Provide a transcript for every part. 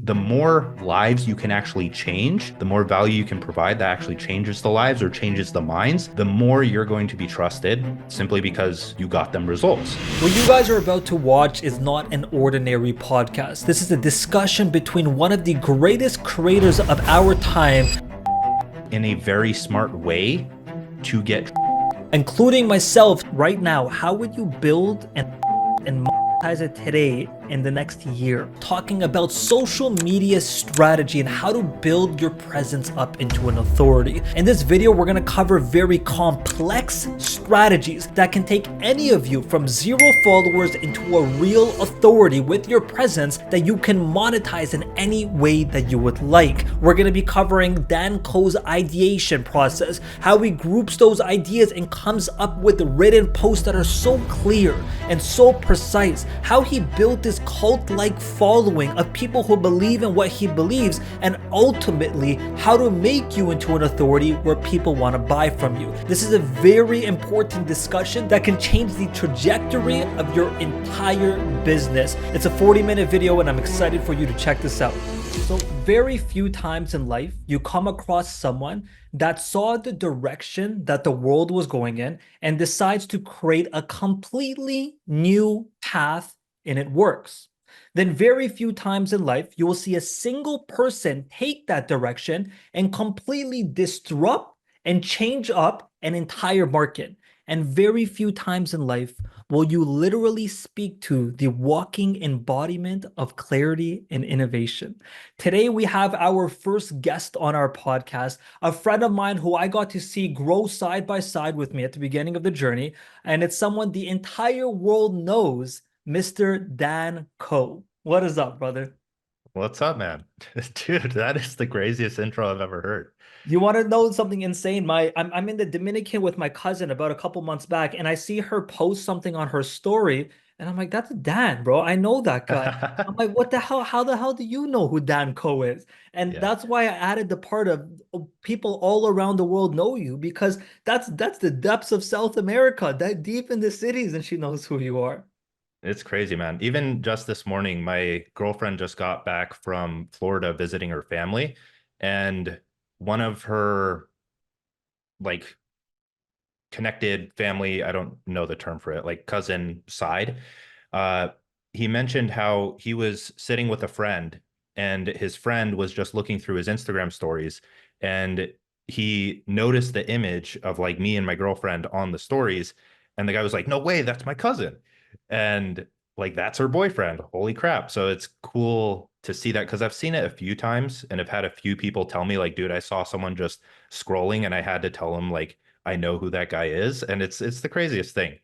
the more lives you can actually change, the more value you can provide that actually changes the lives or changes the minds, the more you're going to be trusted simply because you got them results. What you guys are about to watch is not an ordinary podcast. This is a discussion between one of the greatest creators of our time, in a very smart way to get, including myself. Right now, how would you build and monetize it today in the next year? Talking about social media strategy and how to build your presence up into an authority. In this video, we're going to cover very complex strategies that can take any of you from 0 followers into a real authority with your presence that you can monetize in any way that you would like. We're going to be covering Dan Koe's ideation process, how he groups those ideas and comes up with written posts that are so clear and so precise, how he built this cult-like following of people who believe in what he believes, and ultimately how to make you into an authority where people want to buy from you. This is a very important discussion that can change the trajectory of your entire business. It's a 40-minute video and I'm excited for you to check this out. So very few times in life you come across someone that saw the direction that the world was going in and decides to create a completely new path, and it works. Then very few times in life you will see a single person take that direction and completely disrupt and change up an entire market. And very few times in life will you literally speak to the walking embodiment of clarity and innovation. Today, we have our first guest on our podcast, a friend of mine who I got to see grow side by side with me at the beginning of the journey. And it's someone the entire world knows, Mr. Dan Koe. What is up, brother? what's up, man? Dude, that is the craziest intro I've ever heard. You want to know something insane? I'm in the Dominican with my cousin about a couple months back, and I see her post something on her story, and I'm like, "That's Dan, bro. I know that guy." I'm like, "What the hell? How the hell do you know who Dan Koe is?" And Yeah, that's why I added the part of people all around the world know you, because that's the depths of South America, that deep in the cities, and she knows who you are. it's crazy, man. Even just this morning, my girlfriend just got back from Florida visiting her family, and one of her like connected family, I don't know the term for it, like cousin side, uh, he mentioned how he was sitting with a friend and his friend was just looking through his Instagram stories, and he noticed the image of like me and my girlfriend on the stories, and the guy was like, "No way, that's my cousin." And like that's her boyfriend. Holy crap. So it's cool to see that because I've seen it a few times and I've had a few people tell me like, dude, I saw someone just scrolling and I had to tell them like I know who that guy is. And it's the craziest thing.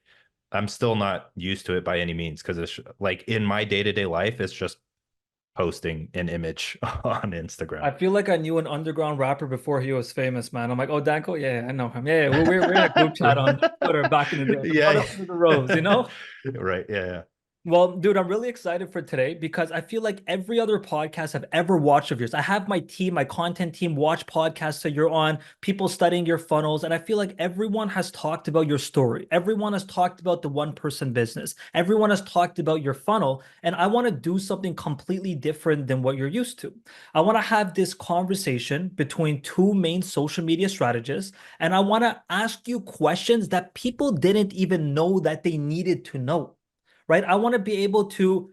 I'm still not used to it by any means because it's like in my day-to-day life, it's just posting an image on Instagram. I feel like I knew an underground rapper before he was famous, man. I'm like, "Oh, Dan Koe, yeah, I know him. Yeah, yeah. We're in a group chat on Twitter back in the day. One Yeah. up under the rose, you know?" Right. Yeah. Well, dude, I'm really excited for today because I feel like every other podcast I've ever watched of yours, I have my team, my content team watch podcasts that you're on, people studying your funnels, and I feel like everyone has talked about your story. Everyone has talked about the one-person business. Everyone has talked about your funnel, and I want to do something completely different than what you're used to. I want to have this conversation between two main social media strategists, and I want to ask you questions that people didn't even know that they needed to know, right? I want to be able to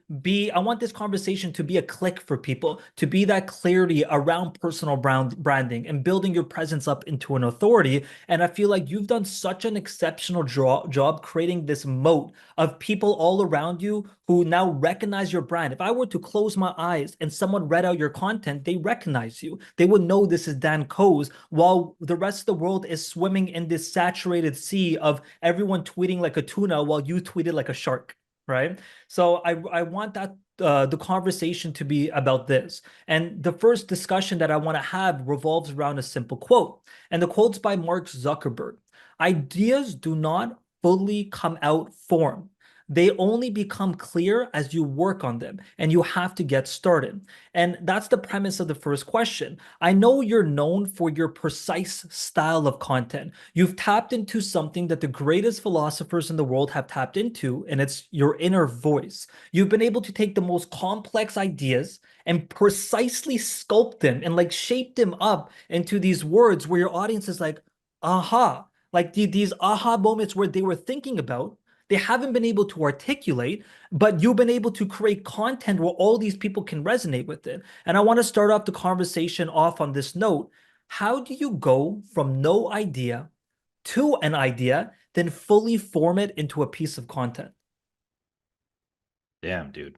I want this conversation to be a click for people, to be that clarity around personal branding and building your presence up into an authority. And I feel like you've done such an exceptional job creating this moat of people all around you who now recognize your brand. If I were to close my eyes and someone read out your content, they recognize you. They would know this is Dan Koe's, while the rest of the world is swimming in this saturated sea of everyone tweeting like a tuna while you tweeted like a shark, right? So I want that the conversation to be about this. And the first discussion that I want to have revolves around a simple quote. And the quote's by Mark Zuckerberg. Ideas do not fully come out formed. They only become clear as you work on them, and you have to get started. And that's the premise of the first question. I know you're known for your precise style of content. You've tapped into something that the greatest philosophers in the world have tapped into, and it's your inner voice. You've been able to take the most complex ideas and precisely sculpt them and like shape them up into these words where your audience is like, aha, like these aha moments where they were thinking about, they haven't been able to articulate, but you've been able to create content where all these people can resonate with it. And I want to start off the conversation off on this note. How do you go from no idea to an idea, then fully form it into a piece of content? Damn, dude.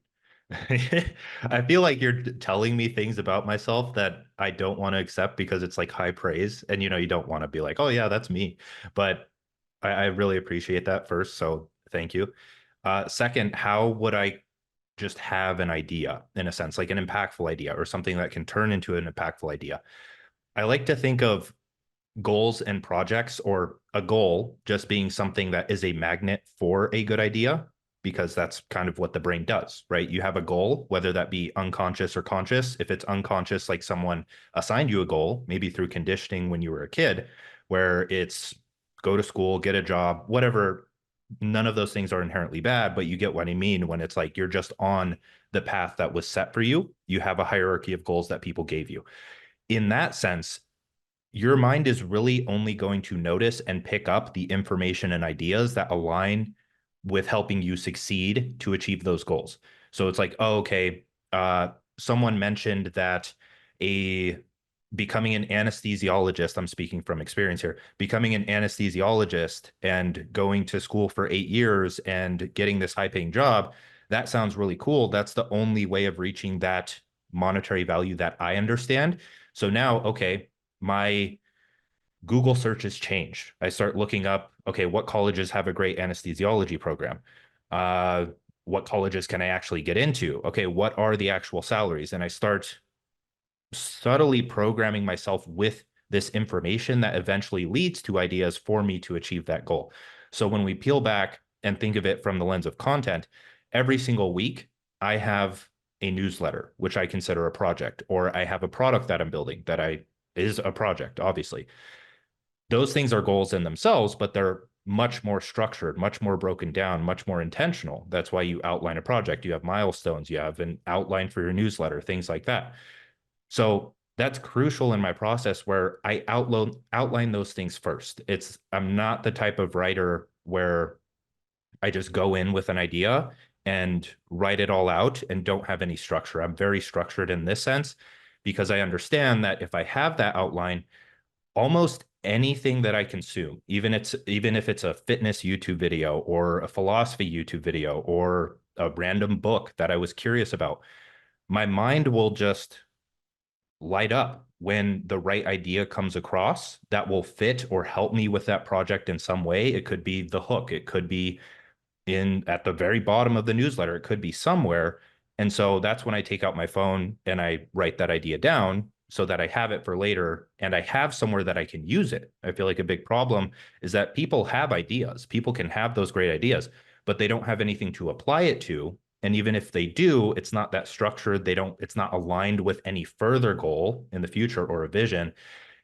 I feel like you're telling me things about myself that I don't want to accept because it's like high praise. And you don't want to be like, oh yeah, that's me. But I really appreciate that first. So thank you. Second, how would I just have an idea in a sense, like an impactful idea or something that can turn into an impactful idea? I like to think of goals and projects, or a goal just being something that is a magnet for a good idea, because that's kind of what the brain does, right? You have a goal, whether that be unconscious or conscious. If it's unconscious, like someone assigned you a goal, maybe through conditioning when you were a kid, where it's go to school, get a job, whatever. None of those things are inherently bad, but you get what I mean when it's like you're just on the path that was set for you. You have a hierarchy of goals that people gave you. In that sense, your mind is really only going to notice and pick up the information and ideas that align with helping you succeed to achieve those goals. So it's like, oh, okay, someone mentioned that a becoming an anesthesiologist, I'm speaking from experience here, becoming an anesthesiologist and going to school for 8 years and getting this high paying job, that sounds really cool. That's the only way of reaching that monetary value that I understand. So now, okay, my Google search has changed. I start looking up, okay, what colleges have a great anesthesiology program? Uh, what colleges can I actually get into? Okay, what are the actual salaries? And I start subtly programming myself with this information that eventually leads to ideas for me to achieve that goal. So when we peel back and think of it from the lens of content, every single week I have a newsletter, which I consider a project, or I have a product that I'm building that I is a project, obviously. Those things are goals in themselves, but they're much more structured, much more broken down, much more intentional. That's why you outline a project. You have milestones, you have an outline for your newsletter, things like that. So that's crucial in my process where I outline those things first. I'm not the type of writer where I just go in with an idea and write it all out and don't have any structure. I'm very structured in this sense because I understand that if I have that outline, almost anything that I consume, even if it's a fitness YouTube video or a philosophy YouTube video or a random book that I was curious about, my mind will just light up when the right idea comes across that will fit or help me with that project in some way. It could be the hook, it could be in at the very bottom of the newsletter, it could be somewhere. And so that's when I take out my phone and I write that idea down so that I have it for later and I have somewhere that I can use it. I feel like a big problem is that people have ideas. People can have those great ideas, but they don't have anything to apply it to. And even if they do, it's not that structured. It's not aligned with any further goal in the future or a vision.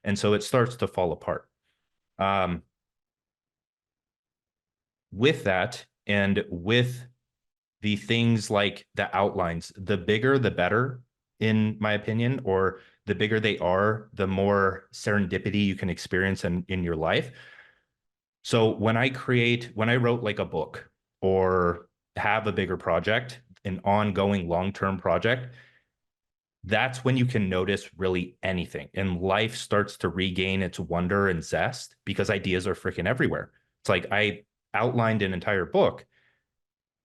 And so it starts to fall apart. Um, with that, and with the things like the outlines, the bigger, the better, in my opinion, or the bigger they are, the more serendipity you can experience in your life. So when I wrote like a book or have a bigger project, an ongoing long-term project, that's when you can notice really anything. And life starts to regain its wonder and zest because ideas are freaking everywhere. It's like I outlined an entire book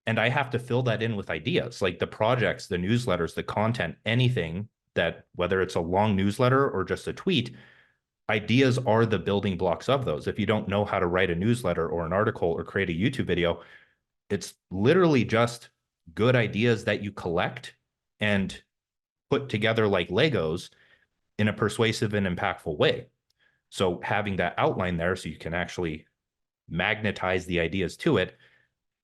and I have to fill that in with ideas like the projects, the newsletters, the content, anything that, whether it's a long newsletter or just a tweet, ideas are the building blocks of those. If you don't know how to write a newsletter or an article or create a YouTube video, it's literally just good ideas that you collect and put together like Legos in a persuasive and impactful way. So having that outline there so you can actually magnetize the ideas to it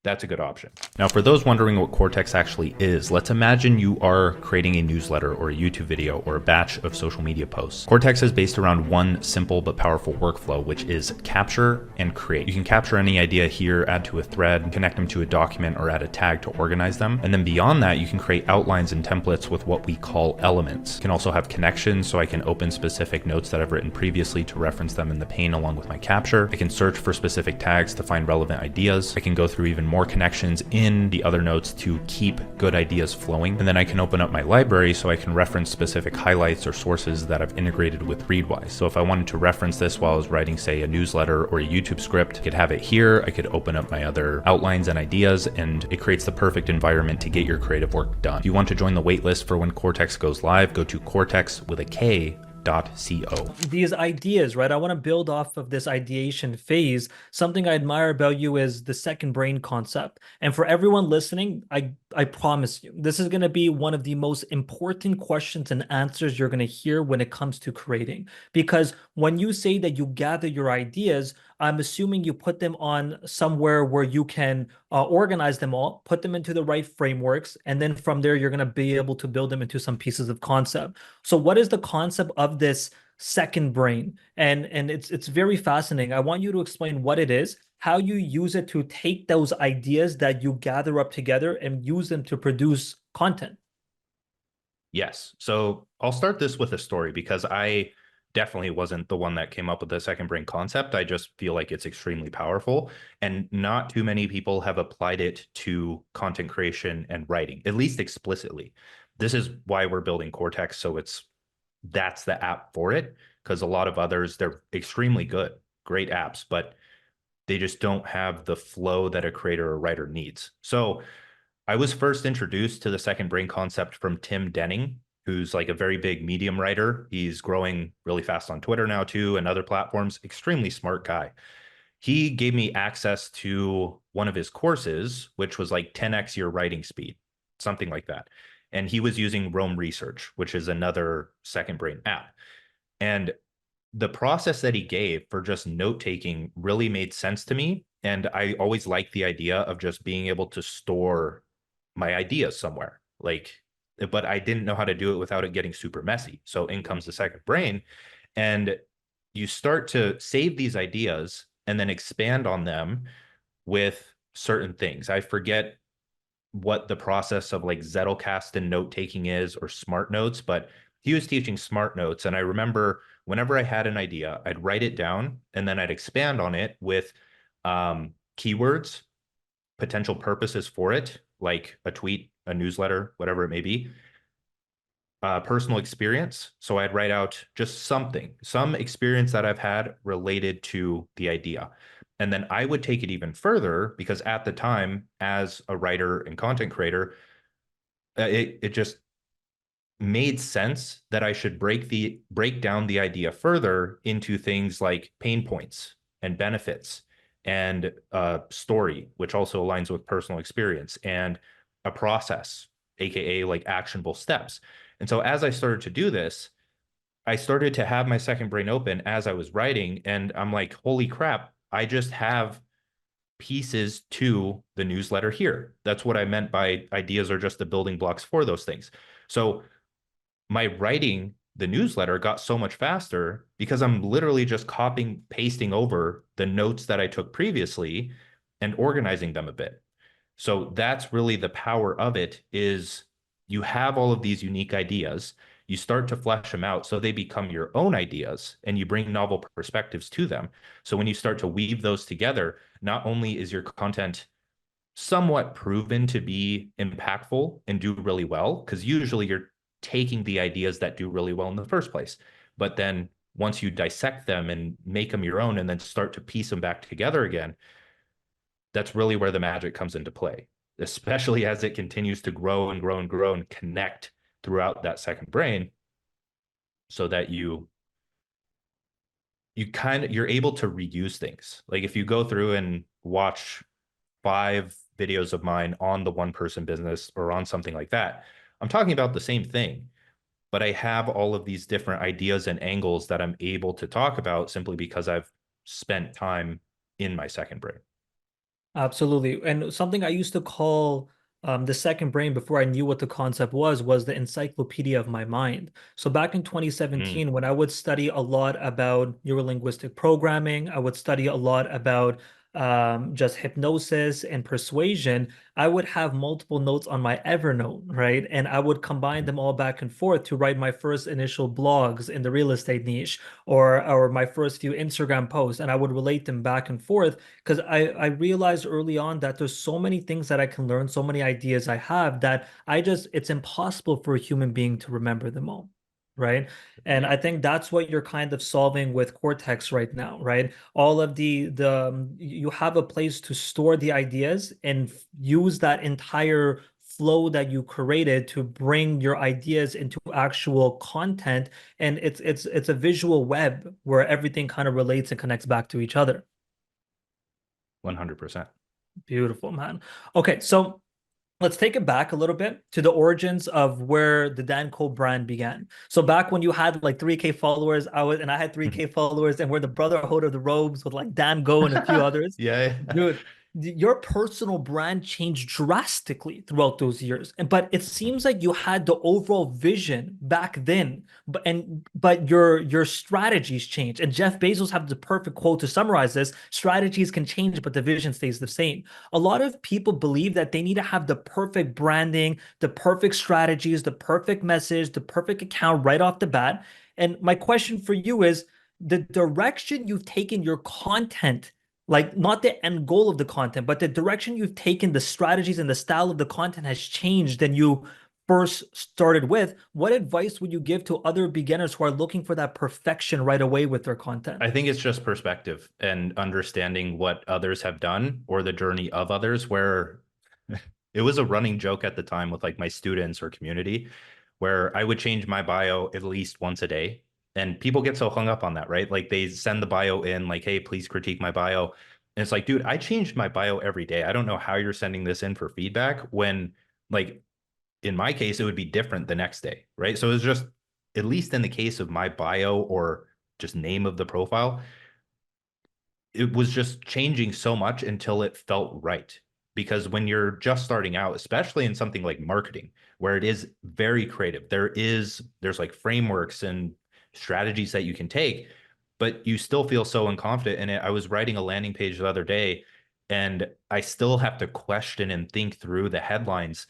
that's a good option. Now, for those wondering what Kortex actually is, let's imagine you are creating a newsletter or a YouTube video or a batch of social media posts. Kortex is based around one simple but powerful workflow, which is capture and create. You can capture any idea here, add to a thread, connect them to a document, or add a tag to organize them. And then beyond that, you can create outlines and templates with what we call elements. You can also have connections, so I can open specific notes that I've written previously to reference them in the pane along with my capture. I can search for specific tags to find relevant ideas. I can go through even more connections in the other notes to keep good ideas flowing. And then I can open up my library so I can reference specific highlights or sources that I've integrated with Readwise. So if I wanted to reference this while I was writing, say, a newsletter or a YouTube script, I could have it here. I could open up my other outlines and ideas, and it creates the perfect environment to get your creative work done. If you want to join the waitlist for when Kortex goes live, go to Kortex with a K .co. These ideas, right? I want to build off of this ideation phase. Something I admire about you is the second brain concept. And for everyone listening, I promise you, this is going to be one of the most important questions and answers you're going to hear when it comes to creating. Because when you say that you gather your ideas, I'm assuming you put them on somewhere where you can organize them all, put them into the right frameworks, and then from there, you're going to be able to build them into some pieces of concept. So what is the concept of this second brain? And it's very fascinating. I want you to explain what it is, how you use it to take those ideas that you gather up together and use them to produce content. Yes. So I'll start this with a story because I definitely wasn't the one that came up with the second brain concept. I just feel like it's extremely powerful, and not too many people have applied it to content creation and writing, at least explicitly. This is why we're building Kortex. So that's the app for it, because a lot of others, they're extremely good, great apps, but they just don't have the flow that a creator or writer needs. So I was first introduced to the second brain concept from Tim Denning, who's like a very big Medium writer. He's growing really fast on Twitter now too, and other platforms. Extremely smart guy. He gave me access to one of his courses, which was like 10x your writing speed, something like that. And he was using Rome Research, which is another second brain app. And the process that he gave for just note taking really made sense to me. And I always liked the idea of just being able to store my ideas somewhere. But I didn't know how to do it without it getting super messy. So in comes the second brain, and you start to save these ideas and then expand on them with certain things. I forget what the process of like Zettelkasten and note taking is, or Smart Notes, but he was teaching Smart Notes. And I remember whenever I had an idea, I'd write it down and then I'd expand on it with keywords, potential purposes for it, like a tweet, a newsletter, whatever it may be, personal experience. So I'd write out just some experience that I've had related to the idea. And then I would take it even further, because at the time, as a writer and content creator, it just made sense that I should break down the idea further into things like pain points and benefits and story, which also aligns with personal experience, and a process, aka like actionable steps. And so as I started to do this, I started to have my second brain open as I was writing, and I'm like, holy crap, I just have pieces to the newsletter here. That's what I meant by ideas are just the building blocks for those things. So my writing the newsletter got so much faster because I'm literally just copying, pasting over the notes that I took previously and organizing them a bit. So that's really the power of it, is you have all of these unique ideas, you start to flesh them out so they become your own ideas, and you bring novel perspectives to them. So when you start to weave those together, not only is your content somewhat proven to be impactful and do really well, because usually you're taking the ideas that do really well in the first place. But then once you dissect them and make them your own and then start to piece them back together again, that's really where the magic comes into play, especially as it continues to grow and grow and grow and connect throughout that second brain, so that you're able to reuse things. Like if you go through and watch 5 videos of mine on the one person business or on something like that, I'm talking about the same thing, but I have all of these different ideas and angles that I'm able to talk about simply because I've spent time in my second brain. Absolutely. And something I used to call the second brain before I knew what the concept was the encyclopedia of my mind. So back in Mm, 2017, when I would study a lot about neurolinguistic programming, I would study a lot about just hypnosis and persuasion, I would have multiple notes on my Evernote, right? And I would combine them all back and forth to write my first initial blogs in the real estate niche or my first few Instagram posts, and I would relate them back and forth because I realized early on that there's so many things that I can learn, so many ideas I have that it's impossible for a human being to remember them all. Right. And yeah, I think that's what you're kind of solving with Cortex right now, right? All of you have a place to store the ideas and use that entire flow that you created to bring your ideas into actual content. And it's a visual web where everything kind of relates and connects back to each other. 100%. Beautiful, man. Okay, so let's take it back a little bit to the origins of where the Dan Koe brand began. So back when you had like 3K followers, I had 3K followers, and we're the Brotherhood of the Robes with like Dan Go and a few others. Yeah. Dude, your personal brand changed drastically throughout those years. But it seems like you had the overall vision back then, but your strategies changed. And Jeff Bezos had the perfect quote to summarize this: strategies can change, but the vision stays the same. A lot of people believe that they need to have the perfect branding, the perfect strategies, the perfect message, the perfect account right off the bat. And my question for you is the direction you've taken your content, like not the end goal of the content, but the direction you've taken, the strategies and the style of the content has changed than you first started with. What advice would you give to other beginners who are looking for that perfection right away with their content? I think it's just perspective and understanding what others have done or the journey of others, where it was a running joke at the time with like my students or community, where I would change my bio at least once a day. And people get so hung up on that, right? Like they send the bio in, like, hey, please critique my bio. And it's like, dude, I changed my bio every day. I don't know how you're sending this in for feedback when, like, in my case, it would be different the next day, right? So it's just, at least in the case of my bio or just name of the profile, it was just changing so much until it felt right. Because when you're just starting out, especially in something like marketing, where it is very creative, there's like frameworks and strategies that you can take, but you still feel so unconfident in it. I was writing a landing page the other day, and I still have to question and think through the headlines,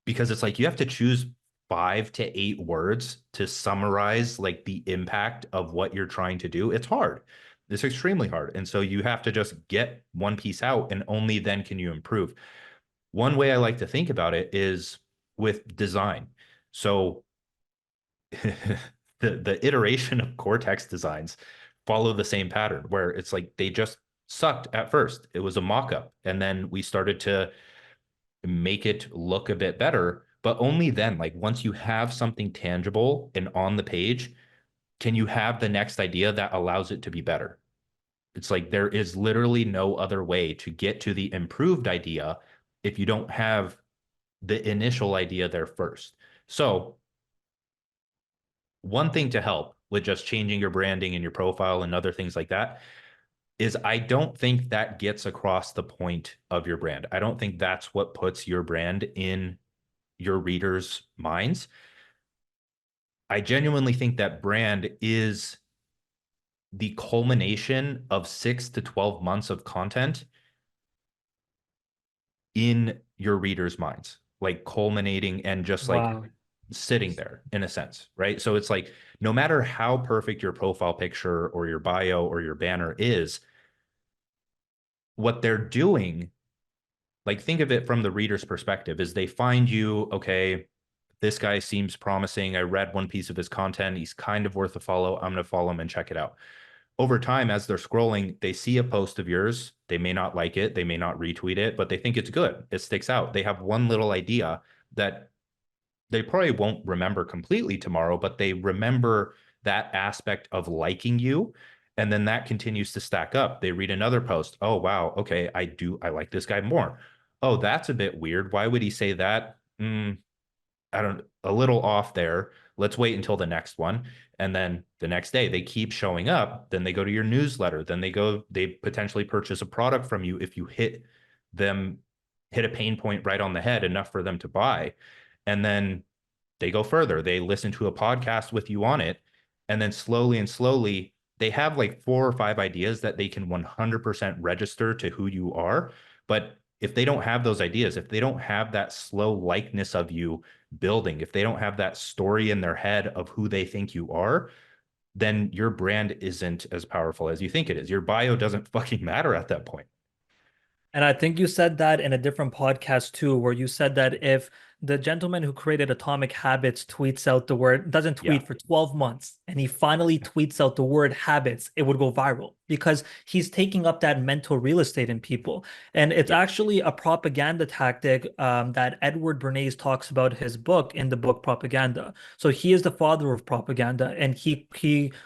because it's like you have to choose 5 to 8 words to summarize like the impact of what you're trying to do. It's hard. It's extremely hard. And so you have to just get one piece out, and only then can you improve. One way I like to think about it is with design. So the iteration of Cortex designs follow the same pattern, where it's like they just sucked at first. It was a mock-up, and then we started to make it look a bit better. But only then, like once you have something tangible and on the page, can you have the next idea that allows it to be better. It's like there is literally no other way to get to the improved idea if you don't have the initial idea there first. So one thing to help with just changing your branding and your profile and other things like that is, I don't think that gets across the point of your brand. I don't think that's what puts your brand in your readers' minds. I genuinely think that brand is the culmination of 6 to 12 months of content in your readers' minds, like culminating and just like Wow. sitting there in a sense, right? So it's like no matter how perfect your profile picture or your bio or your banner is, what they're doing, like think of it from the reader's perspective, is they find you, okay, this guy seems promising. I read one piece of his content. He's kind of worth a follow. I'm going to follow him and check it out. Over time, as they're scrolling, they see a post of yours. They may not like it. They may not retweet it, but they think it's good. It sticks out. They have one little idea that they probably won't remember completely tomorrow, but they remember that aspect of liking you. And then that continues to stack up. They read another post. Oh, wow. Okay. I like this guy more. Oh, that's a bit weird. Why would he say that? I don't, a little off there. let's wait until the next one. And then the next day they keep showing up. Then they go to your newsletter. Then they potentially purchase a product from you if you hit a pain point right on the head enough for them to buy. And then they go further. They listen to a podcast with you on it. And then slowly and slowly, they have like 4 or 5 ideas that they can 100% register to who you are. But if they don't have those ideas, if they don't have that slow likeness of you building, if they don't have that story in their head of who they think you are, then your brand isn't as powerful as you think it is. Your bio doesn't fucking matter at that point. And I think you said that in a different podcast too, where you said that if the gentleman who created Atomic Habits tweets out the word, doesn't Yeah. tweet for 12 months, and he finally tweets out the word habits, it would go viral because he's taking up that mental real estate in people. And it's Yeah. actually a propaganda tactic that Edward Bernays talks about his book in the book Propaganda. So he is the father of propaganda, and he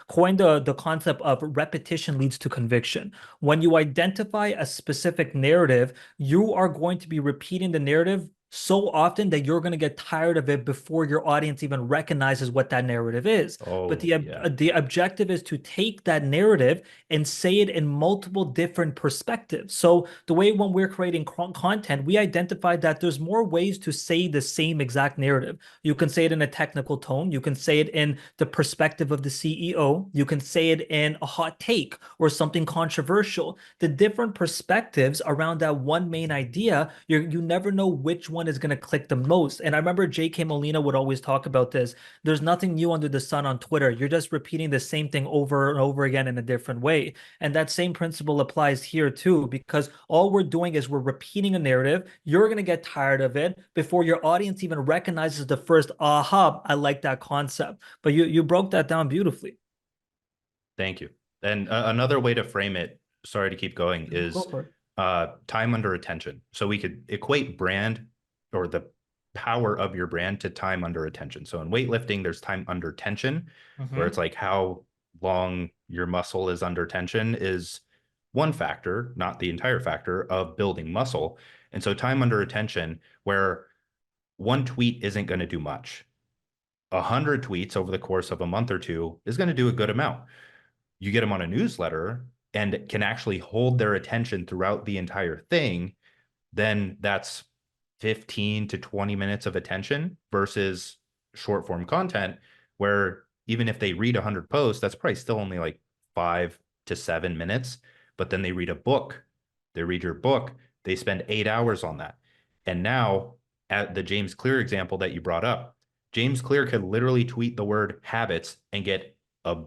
coined the concept of repetition leads to conviction. When you identify a specific narrative, you are going to be repeating the narrative so often that you're going to get tired of it before your audience even recognizes what that narrative is. But Oh, yeah. the objective is to take that narrative and say it in multiple different perspectives. So the way when we're creating content, we identified that there's more ways to say the same exact narrative. You can say it in a technical tone. You can say it in the perspective of the CEO. You can say it in a hot take or something controversial. The different perspectives around that one main idea, you never know which one is going to click the most. And I remember J.K. Molina would always talk about this. There's nothing new under the sun on Twitter. You're just repeating the same thing over and over again in a different way. And that same principle applies here too, because all we're doing is we're repeating a narrative. You're going to get tired of it before your audience even recognizes the first, aha, I like that concept. But you broke that down beautifully. Thank you. And another way to frame it, sorry to keep going, Go is for it. time under attention. So we could equate brand or the power of your brand to time under attention. So in weightlifting, there's time under tension, where it's like how long your muscle is under tension is one factor, not the entire factor of building muscle. And so time under attention, where one tweet isn't going to do much. 100 tweets over the course of a month or two is going to do a good amount. You get them on a newsletter and can actually hold their attention throughout the entire thing, then that's 15 to 20 minutes of attention versus short form content, where even if they read 100 posts, that's probably still only like 5 to 7 minutes. But then they read a book, they read your book, they spend 8 hours on that. And now, at the James Clear example that you brought up, James Clear could literally tweet the word habits and get a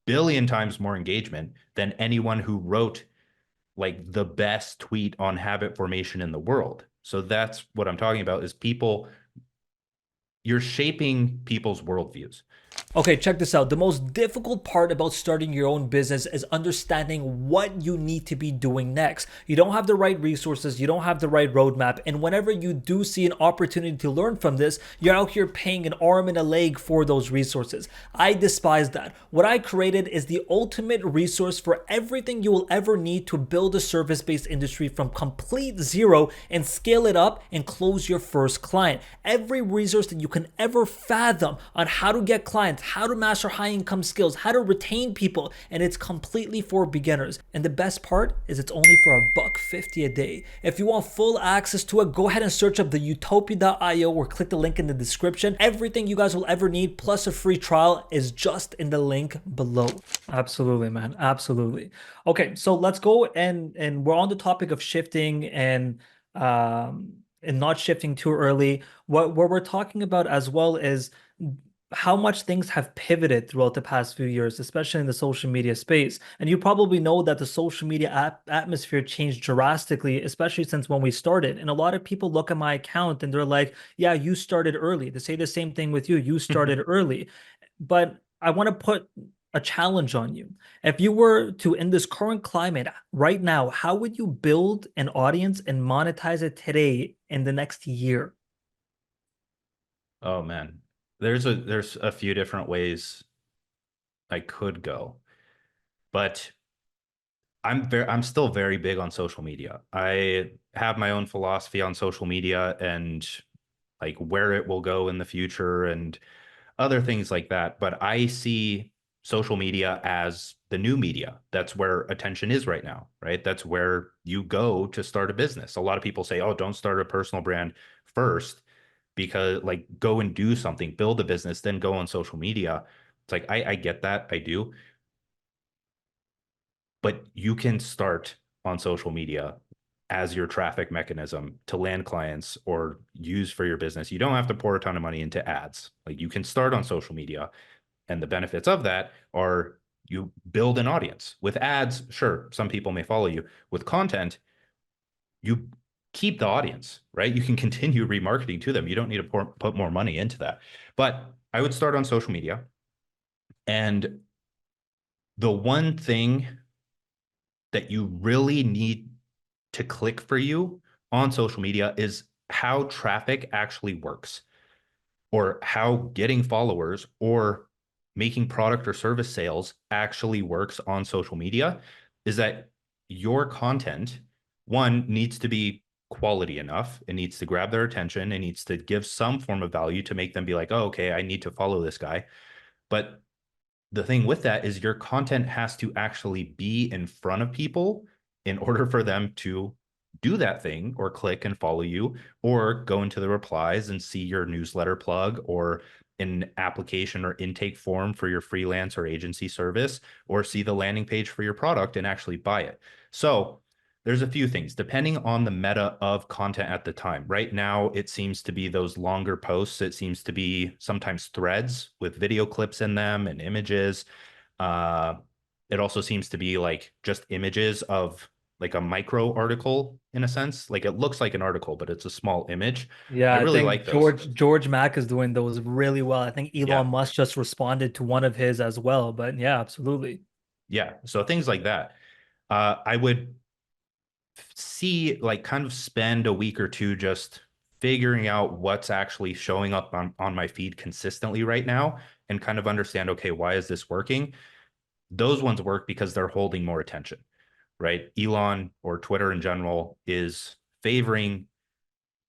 billion times more engagement than anyone who wrote like the best tweet on habit formation in the world. So that's what I'm talking about, is people, you're shaping people's worldviews. Okay, check this out. The most difficult part about starting your own business is understanding what you need to be doing next. You don't have the right resources, you don't have the right roadmap, and whenever you do see an opportunity to learn from this, you're out here paying an arm and a leg for those resources. I despise that. What I created is the ultimate resource for everything you will ever need to build a service-based industry from complete zero and scale it up and close your first client. Every resource that you can ever fathom on how to get clients, how to master high income skills, how to retain people, and it's completely for beginners. And the best part is it's only for $1.50 a day. If you want full access to it, go ahead and search up the utopia.io or click the link in the description. Everything you guys will ever need plus a free trial is just in the link below. Absolutely, man. Absolutely. Okay, so let's go and we're on the topic of shifting and not shifting too early. What we're talking about as well is how much things have pivoted throughout the past few years, especially in the social media space. And you probably know that the social media atmosphere changed drastically, especially since when we started. And a lot of people look at my account and they're like, yeah, you started early. They say the same thing with you. You started early. But I want to put a challenge on you. If you were to, in this current climate right now, how would you build an audience and monetize it today in the next year? Oh man, there's a few different ways I could go, but I'm still very big on social media. I have my own philosophy on social media and like where it will go in the future. And other things like that. But I see social media as the new media. That's where attention is right now, right? That's where you go to start a business. A lot of people say, oh, don't start a personal brand first, because like go and do something, build a business, then go on social media. It's like, I get that. I do. But you can start on social media as your traffic mechanism to land clients or use for your business. You don't have to pour a ton of money into ads. Like you can start on social media, and the benefits of that are you build an audience. With ads, sure, some people may follow you. With content, you keep the audience, right? You can continue remarketing to them. You don't need to put more money into that. But I would start on social media. And the one thing that you really need to click for you on social media is how traffic actually works, or how getting followers or making product or service sales actually works on social media. Is that your content, one, needs to be quality enough. It needs to grab their attention. It needs to give some form of value to make them be like, oh, okay, I need to follow this guy. But the thing with that is your content has to actually be in front of people in order for them to do that thing or click and follow you, or go into the replies and see your newsletter plug or an application or intake form for your freelance or agency service, or see the landing page for your product and actually buy it. So there's a few things depending on the meta of content at the time. Right now, it seems to be those longer posts. It seems to be sometimes threads with video clips in them and images. Uh, it also seems to be like just images of like a micro article in a sense. Like it looks like an article, but it's a small image. I Yeah, I really think like those. George Mack is doing those really well. I think Elon Yeah. Musk just responded to one of his as well. But yeah, absolutely. Yeah. So things like that. I would see like kind of spend a week or two just figuring out what's actually showing up on my feed consistently right now, and kind of understand, okay, why is this working? Those ones work because they're holding more attention, right? Elon or Twitter in general is favoring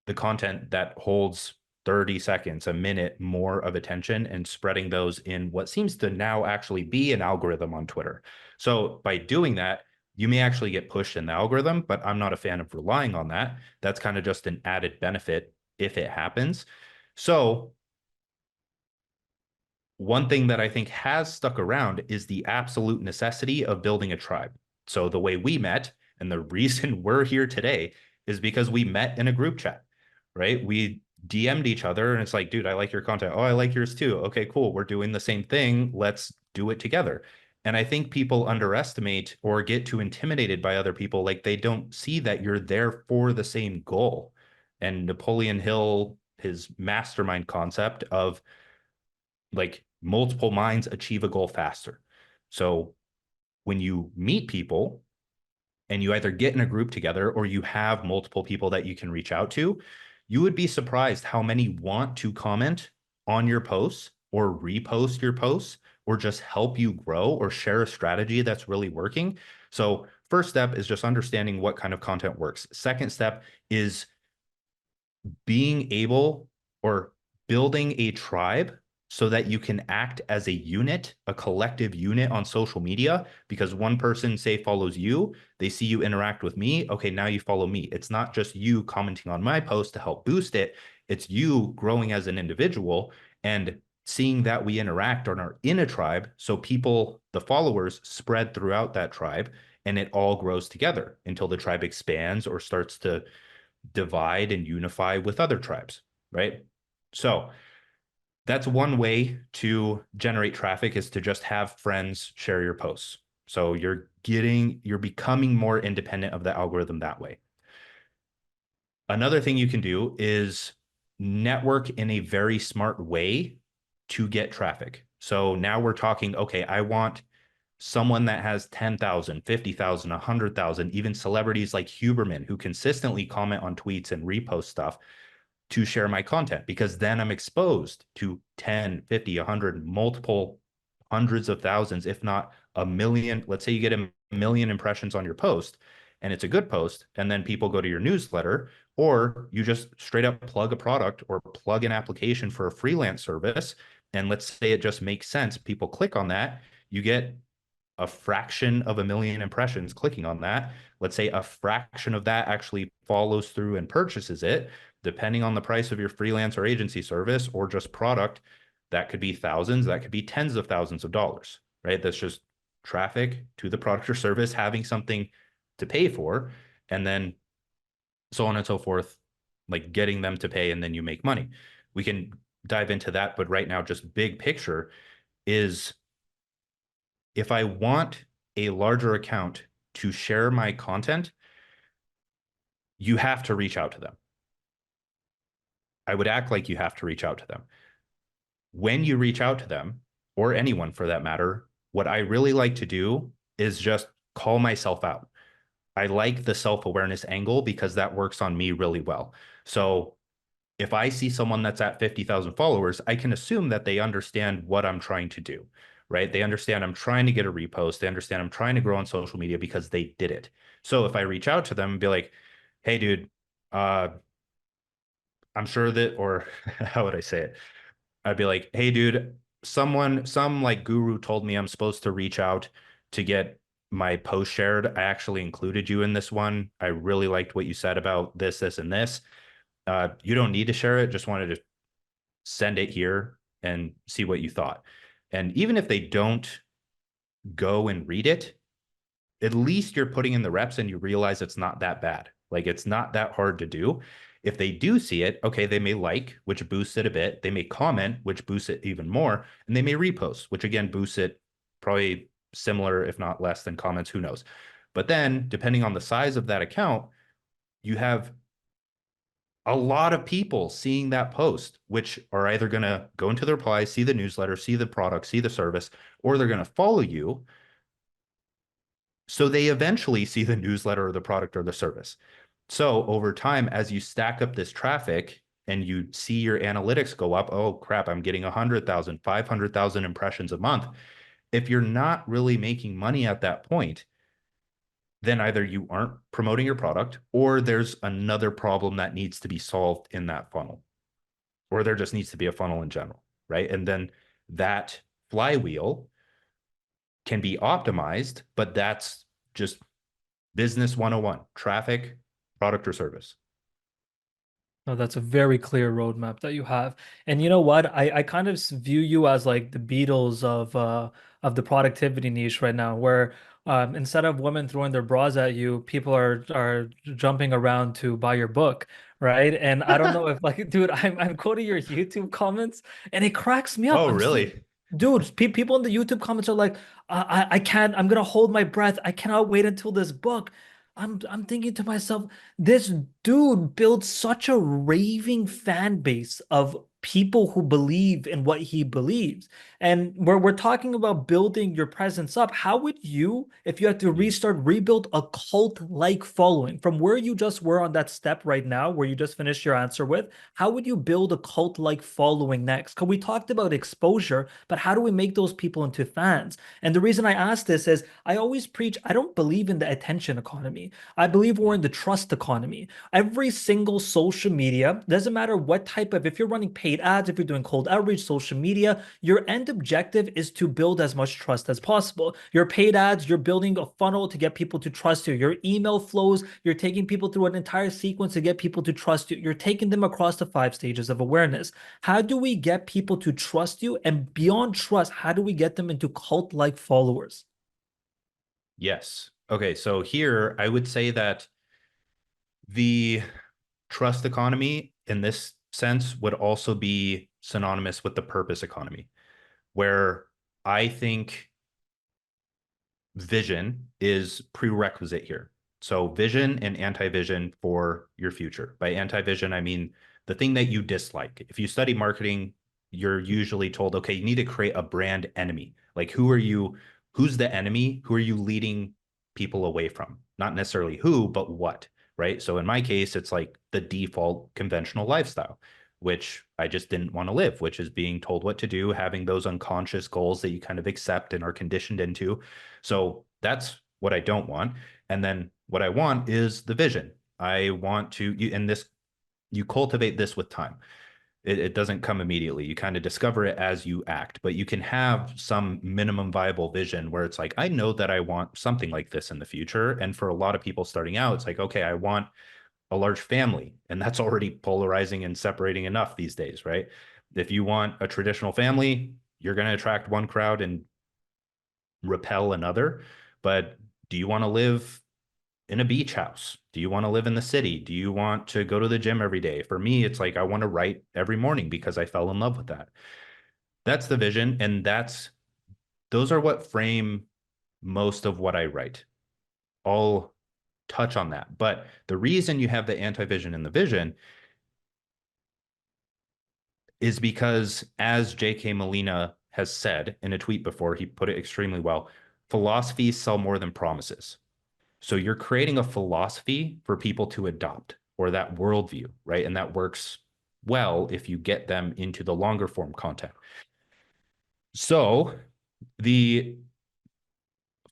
the content that holds 30 seconds, a minute more of attention, and spreading those in what seems to now actually be an algorithm on Twitter. So by doing that, you may actually get pushed in the algorithm, but I'm not a fan of relying on that. That's kind of just an added benefit if it happens. So one thing that I think has stuck around is the absolute necessity of building a tribe. So the way we met and the reason we're here today is because we met in a group chat, right? We DM'd each other and it's like, dude, I like your content. Oh, I like yours too. Okay, cool. We're doing the same thing. Let's do it together. And I think people underestimate or get too intimidated by other people. Like they don't see that you're there for the same goal. And Napoleon Hill, his mastermind concept of like multiple minds achieve a goal faster. So when you meet people and you either get in a group together or you have multiple people that you can reach out to, you would be surprised how many want to comment on your posts or repost your posts or just help you grow or share a strategy that's really working. So first step is just understanding what kind of content works. Second step is being able or building a tribe so that you can act as a unit, a collective unit on social media, because one person, say, follows you, they see you interact with me. Okay, now you follow me. It's not just you commenting on my post to help boost it. It's you growing as an individual and seeing that we interact and are in a tribe. So people, the followers, spread throughout that tribe and it all grows together until the tribe expands or starts to divide and unify with other tribes, right? So that's one way to generate traffic, is to just have friends share your posts. So you're becoming more independent of the algorithm that way. Another thing you can do is network in a very smart way to get traffic. So now we're talking, okay, I want someone that has 10,000, 50,000, 100,000, even celebrities like Huberman who consistently comment on tweets and repost stuff to share my content, because then I'm exposed to 10, 50, 100, multiple hundreds of thousands, if not a million. Let's say you get a million impressions on your post and it's a good post, and then people go to your newsletter, or you just straight up plug a product or plug an application for a freelance service, and let's say it just makes sense, people click on that, you get a fraction of a million impressions clicking on that. Let's say a fraction of that actually follows through and purchases it, depending on the price of your freelance or agency service or just product. That could be thousands, that could be tens of thousands of dollars, right? That's just traffic to the product or service, having something to pay for, and then so on and so forth, like getting them to pay, and then you make money. We can dive into that, but right now, just big picture is, if I want a larger account to share my content, you have to reach out to them. I would act like you have to reach out to them. When you reach out to them, or anyone for that matter, what I really like to do is just call myself out. I like the self-awareness angle because that works on me really well. So if I see someone that's at 50,000 followers, I can assume that they understand what I'm trying to do, right? They understand I'm trying to get a repost. They understand I'm trying to grow on social media because they did it. So if I reach out to them and be like, hey, dude, I'm sure that, or how would I say it? I'd be like, hey, dude, some like guru told me I'm supposed to reach out to get my post shared. I actually included you in this one. I really liked what you said about this, this, and this. You don't need to share it. Just wanted to send it here and see what you thought. And even if they don't go and read it, at least you're putting in the reps and you realize it's not that bad. Like, it's not that hard to do. If they do see it, okay, they may like, which boosts it a bit. They may comment, which boosts it even more. And they may repost, which again boosts it probably similar, if not less than comments, who knows. But then depending on the size of that account, you have a lot of people seeing that post, which are either going to go into the replies, see the newsletter, see the product, see the service, or they're going to follow you. So they eventually see the newsletter or the product or the service. So over time, as you stack up this traffic and you see your analytics go up, oh crap, I'm getting 100,000, 500,000 impressions a month. If you're not really making money at that point, then either you aren't promoting your product or there's another problem that needs to be solved in that funnel, or there just needs to be a funnel in general, right? And then that flywheel can be optimized, but that's just business 101, traffic, product or service. No, that's a very clear roadmap that you have. And you know what? I kind of view you as like the Beatles of the productivity niche right now, where instead of women throwing their bras at you, people are jumping around to buy your book, right? And I don't know if like, dude, I'm quoting your YouTube comments and it cracks me up. Oh, I'm just like, really? dude, pe people in the YouTube comments are like, I can't, I'm gonna hold my breath. I cannot wait until this book. I'm thinking to myself, this dude built such a raving fan base of people who believe in what he believes. And we're talking about building your presence up. How would you, if you had to restart, rebuild a cult-like following from where you just were on that step right now, where you just finished your answer with? How would you build a cult-like following next? Because we talked about exposure, but how do we make those people into fans? And the reason I ask this is I always preach, I don't believe in the attention economy. I believe we're in the trust economy. Every single social media, doesn't matter what type of, if you're running paid ads, if you're doing cold outreach, social media, your end objective is to build as much trust as possible. Your paid ads, you're building a funnel to get people to trust you. Your email flows, you're taking people through an entire sequence to get people to trust you. You're taking them across the 5 stages of awareness. How do we get people to trust you? And beyond trust, how do we get them into cult-like followers? Yes. Okay. So here I would say that the trust economy in this sense would also be synonymous with the purpose economy, where I think vision is prerequisite here. So vision and anti-vision for your future. By anti-vision, I mean the thing that you dislike. If you study marketing, you're usually told, okay, you need to create a brand enemy. Like, who's the enemy? Who are you leading people away from? Not necessarily who, but what, right? So in my case, it's like the default conventional lifestyle, which I just didn't want to live, which is being told what to do, having those unconscious goals that you kind of accept and are conditioned into. So that's what I don't want. And then what I want is the vision. I want to, and this, you cultivate this with time. It doesn't come immediately. You kind of discover it as you act, but you can have some minimum viable vision where it's like, I know that I want something like this in the future. And for a lot of people starting out, it's like, okay, I want a large family. And that's already polarizing and separating enough these days, right? If you want a traditional family, you're going to attract one crowd and repel another. But do you want to live in a beach house? Do you want to live in the city? Do you want to go to the gym every day? For me, it's like I want to write every morning because I fell in love with that. That's the vision. And those are what frame most of what I write. I'll touch on that. But the reason you have the anti-vision and the vision is because, as J.K. Molina has said in a tweet before, he put it extremely well, philosophies sell more than promises. So you're creating a philosophy for people to adopt, or that worldview, right? And that works well if you get them into the longer form content. So the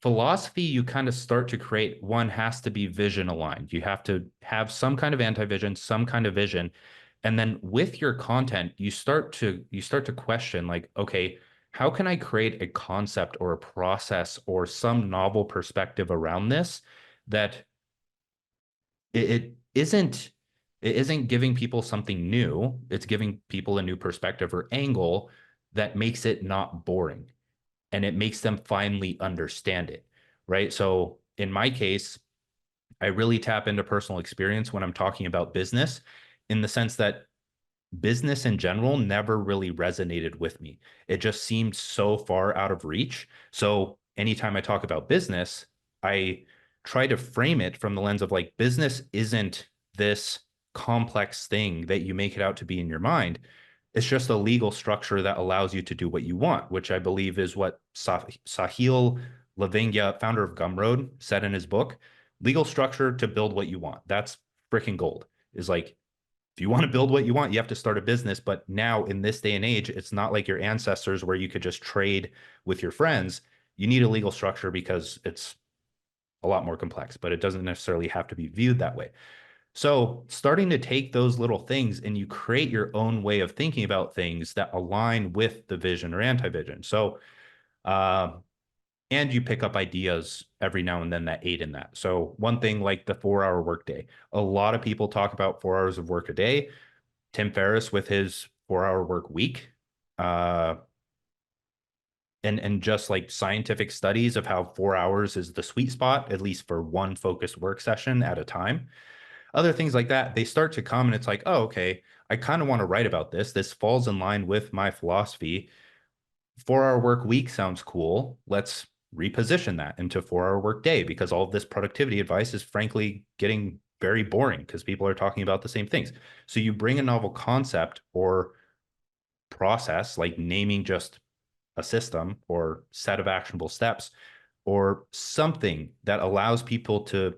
philosophy you kind of start to create, one has to be vision aligned. You have to have some kind of anti-vision, some kind of vision. And then with your content, you start to question, like, okay, how can I create a concept or a process or some novel perspective around this that it isn't giving people something new. It's giving people a new perspective or angle that makes it not boring, and it makes them finally understand it, right? So in my case, I really tap into personal experience when I'm talking about business, in the sense that business in general never really resonated with me. It just seemed so far out of reach. So anytime I talk about business, I try to frame it from the lens of like, business isn't this complex thing that you make it out to be in your mind. It's just a legal structure that allows you to do what you want, which I believe is what Sahil Lavingya, founder of Gumroad, said in his book. Legal structure to build what you want. That's freaking gold. Is like, if you want to build what you want, you have to start a business. But now in this day and age, it's not like your ancestors where you could just trade with your friends. You need a legal structure because it's a lot more complex, but it doesn't necessarily have to be viewed that way. So starting to take those little things and you create your own way of thinking about things that align with the vision or anti-vision. So, and you pick up ideas every now and then that aid in that. So one thing like the 4-hour workday, a lot of people talk about 4 hours of work a day. Tim Ferriss with his 4-hour work week, uh, and just like scientific studies of how 4 hours is the sweet spot, at least for one focused work session at a time. Other things like that, they start to come and it's like, oh, okay, I kind of want to write about this. This falls in line with my philosophy. 4-hour work week sounds cool. Let's reposition that into 4-hour work day, because all of this productivity advice is frankly getting very boring because people are talking about the same things. So you bring a novel concept or process, like naming just a system or set of actionable steps or something that allows people to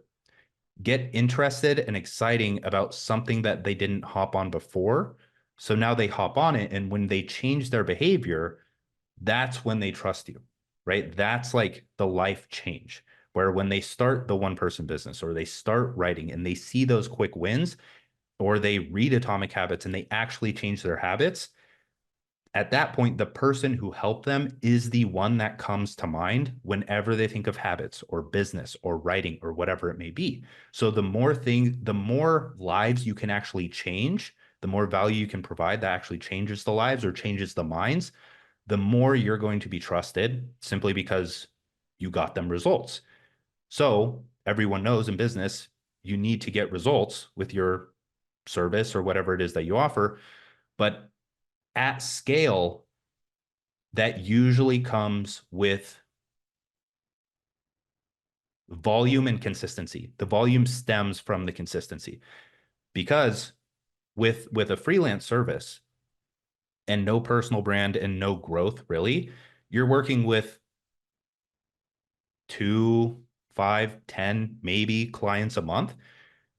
get interested and exciting about something that they didn't hop on before. So now they hop on it. And when they change their behavior, that's when they trust you, right? That's like the life change, where when they start the one person business or they start writing and they see those quick wins, or they read Atomic Habits and they actually change their habits, at that point, the person who helped them is the one that comes to mind whenever they think of habits or business or writing or whatever it may be. So the more lives you can actually change, the more value you can provide that actually changes the lives or changes the minds, the more you're going to be trusted, simply because you got them results. So everyone knows in business, you need to get results with your service or whatever it is that you offer. But at scale, that usually comes with volume and consistency. The volume stems from the consistency, because with a freelance service and no personal brand and no growth, really, you're working with 2, 5, 10, maybe clients a month.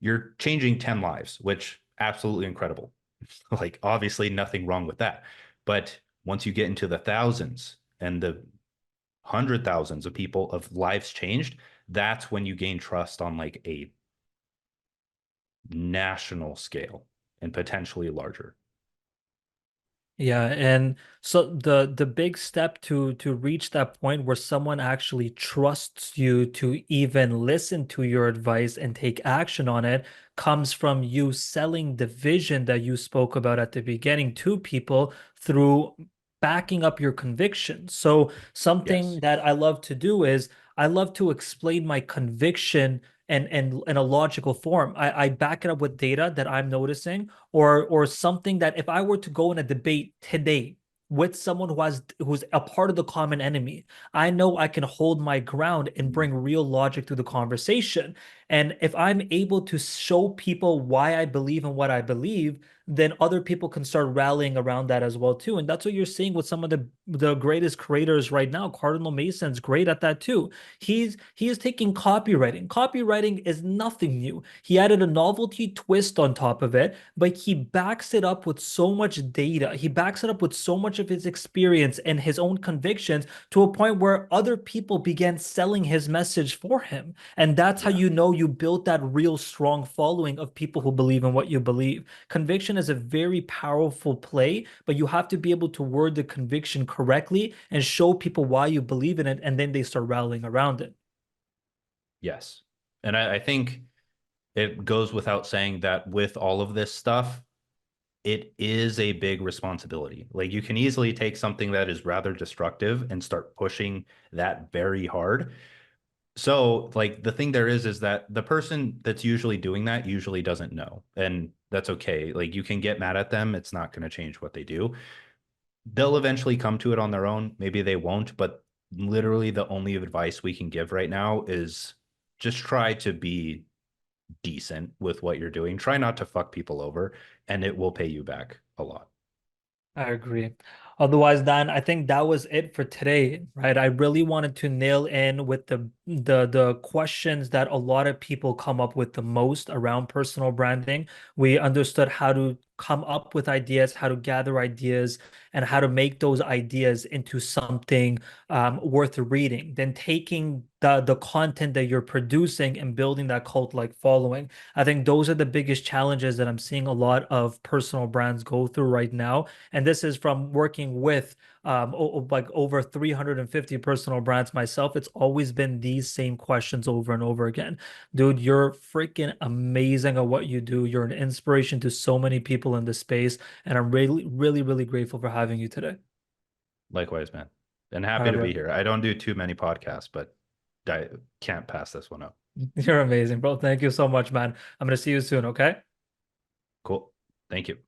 You're changing 10 lives, which absolutely incredible. Like, obviously nothing wrong with that. But once you get into the thousands and the 100,000s of people of lives changed, that's when you gain trust on like a national scale and potentially larger. Yeah, and so the big step to reach that point where someone actually trusts you to even listen to your advice and take action on it comes from you selling the vision that you spoke about at the beginning to people through backing up your conviction. So something Yes. that I love to do is I love to explain my conviction and in a logical form. I back it up with data that I'm noticing or something that if I were to go in a debate today with someone who's a part of the common enemy, I know I can hold my ground and bring real logic to the conversation. And if I'm able to show people why I believe in what I believe, then other people can start rallying around that as well too. And that's what you're seeing with some of the greatest creators right now. Cardinal Mason's great at that too. He is taking copywriting. Copywriting is nothing new. He added a novelty twist on top of it, but he backs it up with so much data. He backs it up with so much of his experience and his own convictions to a point where other people began selling his message for him. And that's how Yeah. you know you built that real strong following of people who believe in what you believe. Conviction is a very powerful play, but you have to be able to word the conviction correctly and show people why you believe in it, and then they start rallying around it. Yes. And I think it goes without saying that with all of this stuff, it is a big responsibility. Like you can easily take something that is rather destructive and start pushing that very hard. So, like the thing there is that the person that's usually doing that usually doesn't know. And that's okay. Like you can get mad at them. It's not going to change what they do. They'll eventually come to it on their own. Maybe they won't, but literally the only advice we can give right now is just try to be decent with what you're doing. Try not to fuck people over, and it will pay you back a lot. I agree. Otherwise, Dan, I think that was it for today, right? I really wanted to nail in with the questions that a lot of people come up with the most around personal branding. We understood how to come up with ideas, how to gather ideas, and how to make those ideas into something worth reading. Then taking the content that you're producing and building that cult-like following. I think those are the biggest challenges that I'm seeing a lot of personal brands go through right now, and this is from working with like over 350 personal brands myself. It's always been these same questions over and over again. Dude, you're freaking amazing at what you do. You're an inspiration to so many people in this space, and I'm really, really, really grateful for having you today. Likewise, man. And All happy right, to be bro. here. I don't do too many podcasts, but I can't pass this one up. You're amazing, bro. Thank you so much, man. I'm gonna see you soon, okay? Cool. Thank you.